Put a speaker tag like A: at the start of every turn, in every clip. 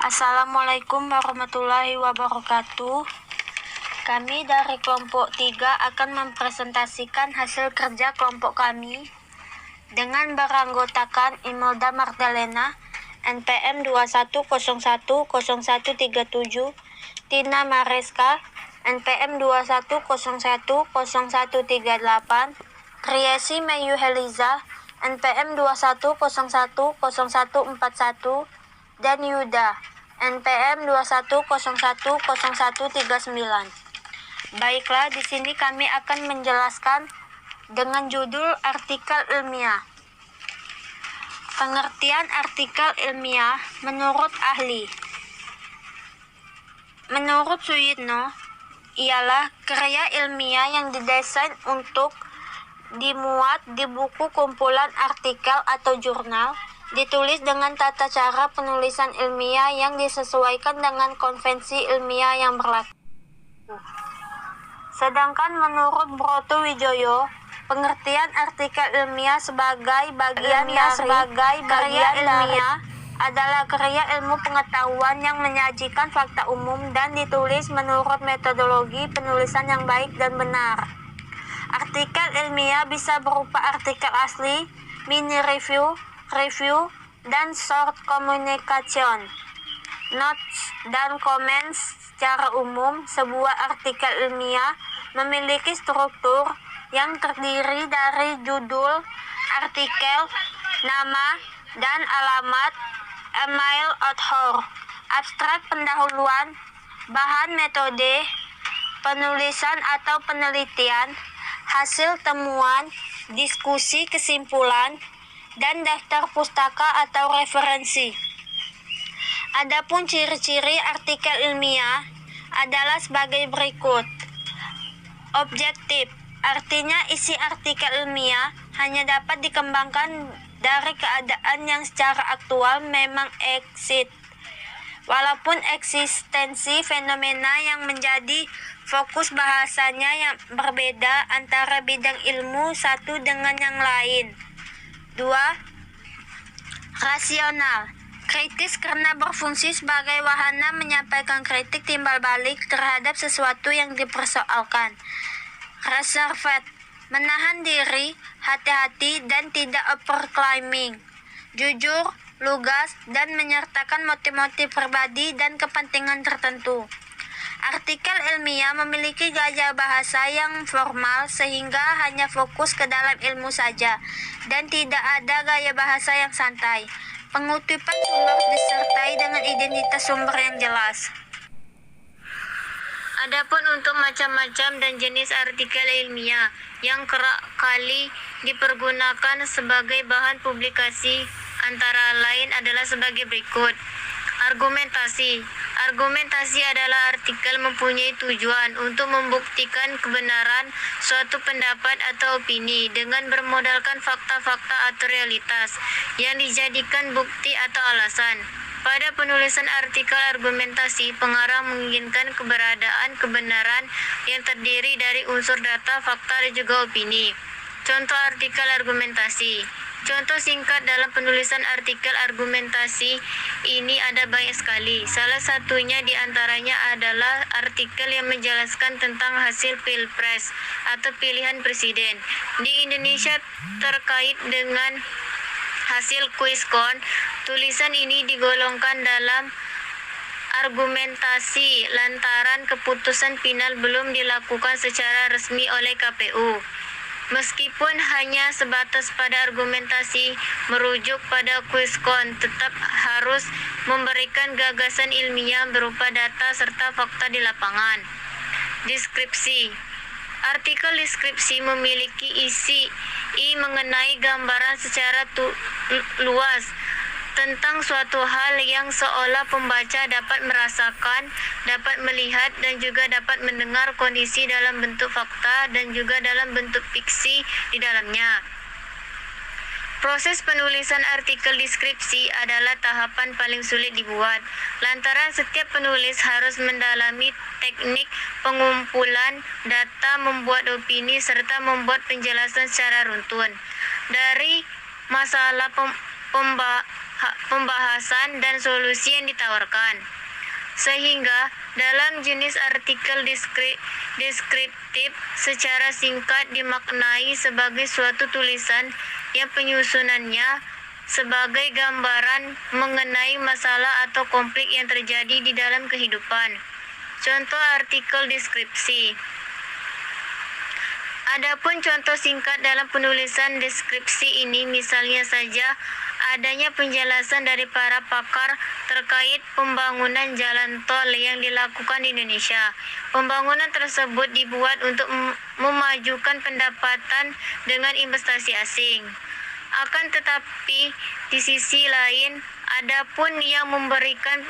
A: Assalamualaikum warahmatullahi wabarakatuh. Kami dari kelompok 3 akan mempresentasikan hasil kerja kelompok kami dengan beranggotakan Imelda Magdalena, NPM 21010137, Tina Mareska, NPM 21010138, Kriesi Mayu Heliza, NPM 21010141, dan Yuda, NPM 21010139. Baiklah, di sini kami akan menjelaskan dengan judul artikel ilmiah. Pengertian artikel ilmiah menurut ahli. Menurut Suyitno, ialah karya ilmiah yang didesain untuk dimuat di buku kumpulan artikel atau jurnal, ditulis dengan tata cara penulisan ilmiah yang disesuaikan dengan konvensi ilmiah yang berlaku. Sedangkan menurut Broto Wijoyo, pengertian artikel ilmiah sebagai bagian dari karya ilmiah adalah karya ilmu pengetahuan yang menyajikan fakta umum dan ditulis menurut metodologi penulisan yang baik dan benar. Artikel ilmiah bisa berupa artikel asli, mini review, dan short communication, notes, dan comments. Secara umum, sebuah artikel ilmiah memiliki struktur yang terdiri dari judul artikel, nama, dan alamat, email author, abstrak pendahuluan, bahan metode, penulisan atau penelitian, hasil temuan, diskusi kesimpulan, dan daftar pustaka atau referensi. Adapun ciri-ciri artikel ilmiah adalah sebagai berikut. Objektif, artinya isi artikel ilmiah hanya dapat dikembangkan dari keadaan yang secara aktual memang eksis, walaupun eksistensi fenomena yang menjadi fokus bahasanya yang berbeda antara bidang ilmu satu dengan yang lain. 2. Rasional, kritis karena berfungsi sebagai wahana menyampaikan kritik timbal balik terhadap sesuatu yang dipersoalkan. Reserved, menahan diri, hati-hati, dan tidak overclaiming. Jujur, lugas, dan menyertakan motif-motif pribadi dan kepentingan tertentu. Artikel ilmiah memiliki gaya bahasa yang formal sehingga hanya fokus ke dalam ilmu saja dan tidak ada gaya bahasa yang santai. Pengutipan sumber disertai dengan identitas sumber yang jelas. Adapun untuk macam-macam dan jenis artikel ilmiah yang kerap kali dipergunakan sebagai bahan publikasi antara lain adalah sebagai berikut. Argumentasi. Argumentasi adalah artikel mempunyai tujuan untuk membuktikan kebenaran suatu pendapat atau opini dengan bermodalkan fakta-fakta atau realitas yang dijadikan bukti atau alasan. Pada penulisan artikel argumentasi, pengarang menginginkan keberadaan kebenaran yang terdiri dari unsur data, fakta, dan juga opini. Contoh artikel argumentasi. Contoh singkat dalam penulisan artikel argumentasi ini ada banyak sekali. Salah satunya di antaranya adalah artikel yang menjelaskan tentang hasil pilpres atau pilihan presiden di Indonesia terkait dengan hasil quick-count. Tulisan ini digolongkan dalam argumentasi lantaran keputusan final belum dilakukan secara resmi oleh KPU. Meskipun hanya sebatas pada argumentasi merujuk pada quick-count, tetap harus memberikan gagasan ilmiah berupa data serta fakta di lapangan. Deskripsi. Artikel deskripsi memiliki isi mengenai gambaran secara luas tentang suatu hal yang seolah pembaca dapat merasakan, dapat melihat, dan juga dapat mendengar kondisi dalam bentuk fakta dan juga dalam bentuk fiksi di dalamnya. Proses penulisan artikel deskripsi adalah tahapan paling sulit dibuat, lantaran setiap penulis harus mendalami teknik pengumpulan data, membuat opini, serta membuat penjelasan secara runtun. Dari masalah pembahasan dan solusi yang ditawarkan. Sehingga dalam jenis artikel deskriptif secara singkat dimaknai sebagai suatu tulisan yang penyusunannya sebagai gambaran mengenai masalah atau konflik yang terjadi di dalam kehidupan. Contoh artikel deskripsi. Adapun contoh singkat dalam penulisan deskripsi ini misalnya saja adanya penjelasan dari para pakar terkait pembangunan jalan tol yang dilakukan di Indonesia. Pembangunan tersebut dibuat untuk memajukan pendapatan dengan investasi asing. Akan tetapi di sisi lain, adapun yang memberikan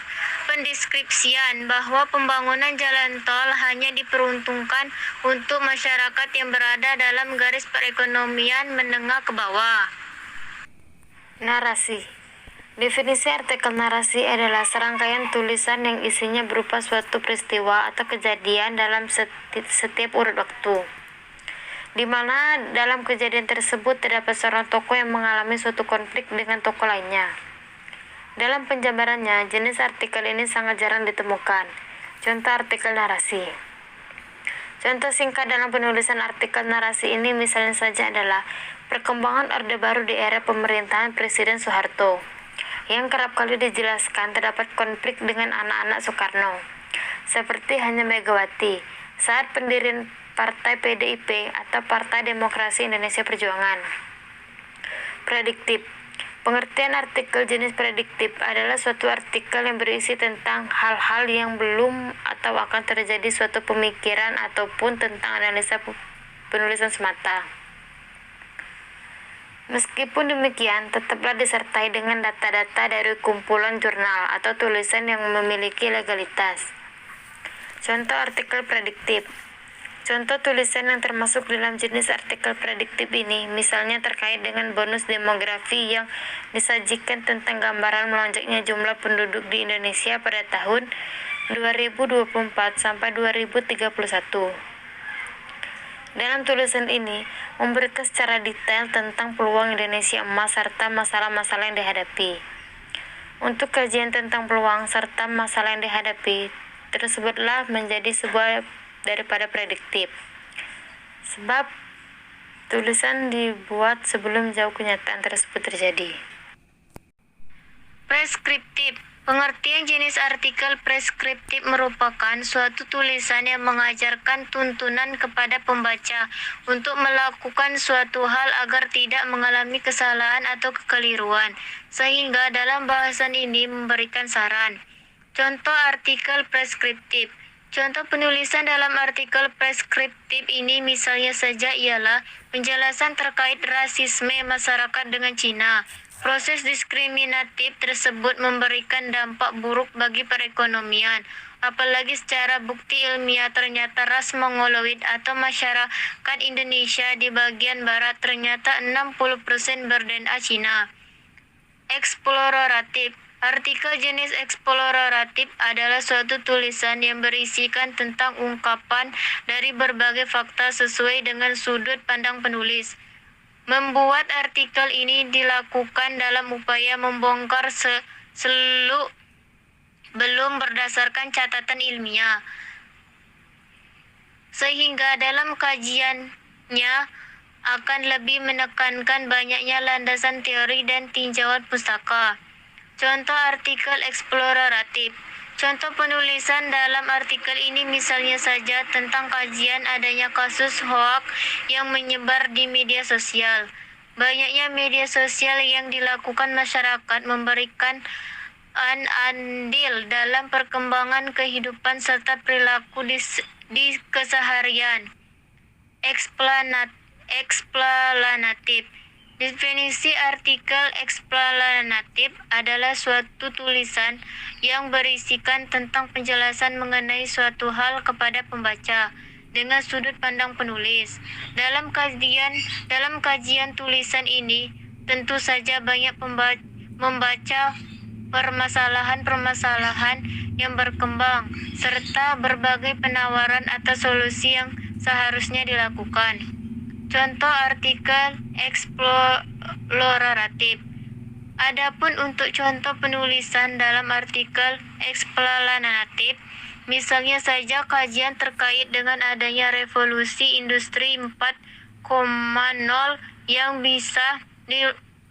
A: pendeskripsian bahwa pembangunan jalan tol hanya diperuntukkan untuk masyarakat yang berada dalam garis perekonomian menengah ke bawah.
B: Narasi. Definisi artikel narasi adalah serangkaian tulisan yang isinya berupa suatu peristiwa atau kejadian dalam setiap urut waktu, di mana dalam kejadian tersebut terdapat seorang tokoh yang mengalami suatu konflik dengan tokoh lainnya. Dalam penjabarannya, jenis artikel ini sangat jarang ditemukan. Contoh artikel narasi. Contoh singkat dalam penulisan artikel narasi ini misalnya saja adalah perkembangan Orde Baru di era pemerintahan Presiden Soeharto, yang kerap kali dijelaskan terdapat konflik dengan anak-anak Soekarno, seperti hanya Megawati saat pendirian Partai PDIP atau Partai Demokrasi Indonesia Perjuangan. Prediktif. Pengertian artikel jenis prediktif adalah suatu artikel yang berisi tentang hal-hal yang belum atau akan terjadi suatu pemikiran ataupun tentang analisa penulisan semata. Meskipun demikian, tetaplah disertai dengan data-data dari kumpulan jurnal atau tulisan yang memiliki legalitas. Contoh artikel prediktif. Contoh tulisan yang termasuk dalam jenis artikel prediktif ini, misalnya terkait dengan bonus demografi yang disajikan tentang gambaran melonjaknya jumlah penduduk di Indonesia pada tahun 2024 sampai 2031. Dalam tulisan ini, memberikan secara detail tentang peluang Indonesia emas serta masalah-masalah yang dihadapi. Untuk kajian tentang peluang serta masalah yang dihadapi, tersebutlah menjadi sebuah daripada prediktif. Sebab tulisan dibuat sebelum jauh kenyataan tersebut terjadi.
A: Preskriptif. Pengertian jenis artikel preskriptif merupakan suatu tulisan yang mengajarkan tuntunan kepada pembaca untuk melakukan suatu hal agar tidak mengalami kesalahan atau kekeliruan, sehingga dalam bahasan ini memberikan saran. Contoh artikel preskriptif. Contoh penulisan dalam artikel preskriptif ini misalnya saja ialah penjelasan terkait rasisme masyarakat dengan Cina. Proses diskriminatif tersebut memberikan dampak buruk bagi perekonomian, apalagi secara bukti ilmiah ternyata ras Mongoloid atau masyarakat Indonesia di bagian barat ternyata 60% ber-DNA Cina. Eksploratif. Artikel jenis eksploratif adalah suatu tulisan yang berisikan tentang ungkapan dari berbagai fakta sesuai dengan sudut pandang penulis. Membuat artikel ini dilakukan dalam upaya membongkar seluk belum berdasarkan catatan ilmiah, sehingga dalam kajiannya akan lebih menekankan banyaknya landasan teori dan tinjauan pustaka. Contoh artikel eksploratif. Contoh penulisan dalam artikel ini misalnya saja tentang kajian adanya kasus hoaks yang menyebar di media sosial. Banyaknya media sosial yang dilakukan masyarakat memberikan andil dalam perkembangan kehidupan serta perilaku di keseharian. Eksplanatif. Definisi artikel eksplanatif adalah suatu tulisan yang berisikan tentang penjelasan mengenai suatu hal kepada pembaca dengan sudut pandang penulis. Dalam kajian tulisan ini, tentu saja banyak membaca permasalahan-permasalahan yang berkembang serta berbagai penawaran atau solusi yang seharusnya dilakukan. Contoh artikel eksploratif. Adapun untuk contoh penulisan dalam artikel eksplanatif, misalnya saja kajian terkait dengan adanya revolusi industri 4.0 yang bisa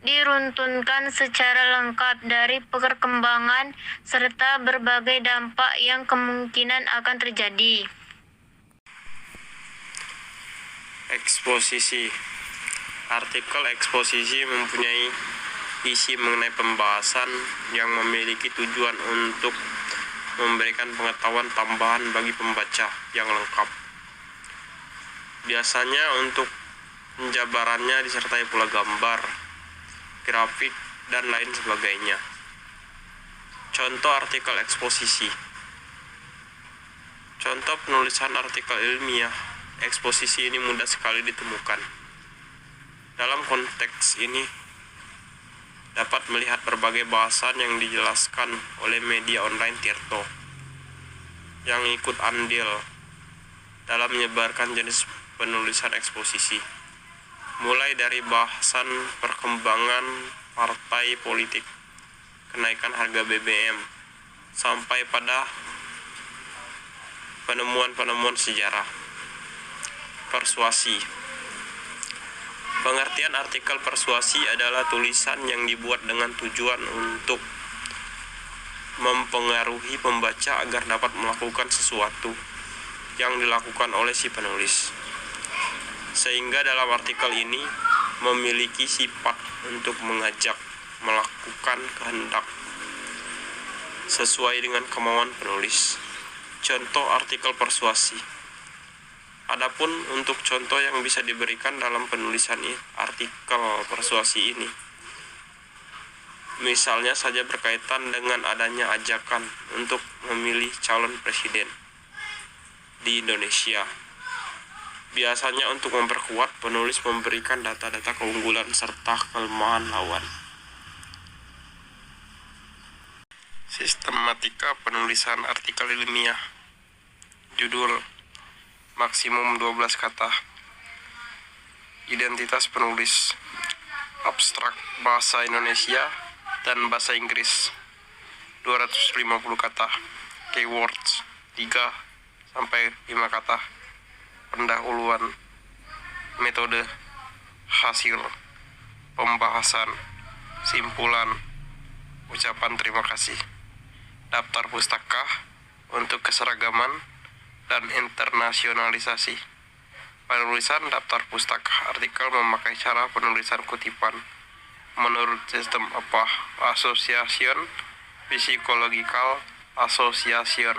A: diruntunkan secara lengkap dari perkembangan serta berbagai dampak yang kemungkinan akan terjadi.
C: Eksposisi. Artikel eksposisi mempunyai isi mengenai pembahasan yang memiliki tujuan untuk memberikan pengetahuan tambahan bagi pembaca yang lengkap. Biasanya untuk penjabarannya disertai pula gambar, grafik, dan lain sebagainya. Contoh artikel eksposisi. Contoh penulisan artikel ilmiah eksposisi ini mudah sekali ditemukan. Dalam konteks ini dapat melihat berbagai bahasan yang dijelaskan oleh media online Tirto yang ikut andil dalam menyebarkan jenis penulisan eksposisi, mulai dari bahasan perkembangan partai politik, kenaikan harga BBM, sampai pada penemuan-penemuan sejarah. Persuasi. Pengertian artikel persuasi adalah tulisan yang dibuat dengan tujuan untuk mempengaruhi pembaca agar dapat melakukan sesuatu yang dilakukan oleh si penulis. Sehingga dalam artikel ini memiliki sifat untuk mengajak melakukan kehendak sesuai dengan kemauan penulis. Contoh artikel persuasi. Adapun untuk contoh yang bisa diberikan dalam penulisan artikel persuasi ini, misalnya saja berkaitan dengan adanya ajakan untuk memilih calon presiden di Indonesia. Biasanya untuk memperkuat, penulis memberikan data-data keunggulan serta kelemahan lawan. Sistematika penulisan artikel ilmiah. Judul maksimum 12 kata. Identitas penulis. Abstrak bahasa Indonesia dan bahasa Inggris 250 kata. Keywords 3-5 kata. Pendahuluan, metode, hasil, pembahasan, simpulan, ucapan terima kasih. Daftar pustaka untuk keseragaman dan internasionalisasi. Penulisan daftar pustaka artikel memakai cara penulisan kutipan menurut sistem Association Psychological Association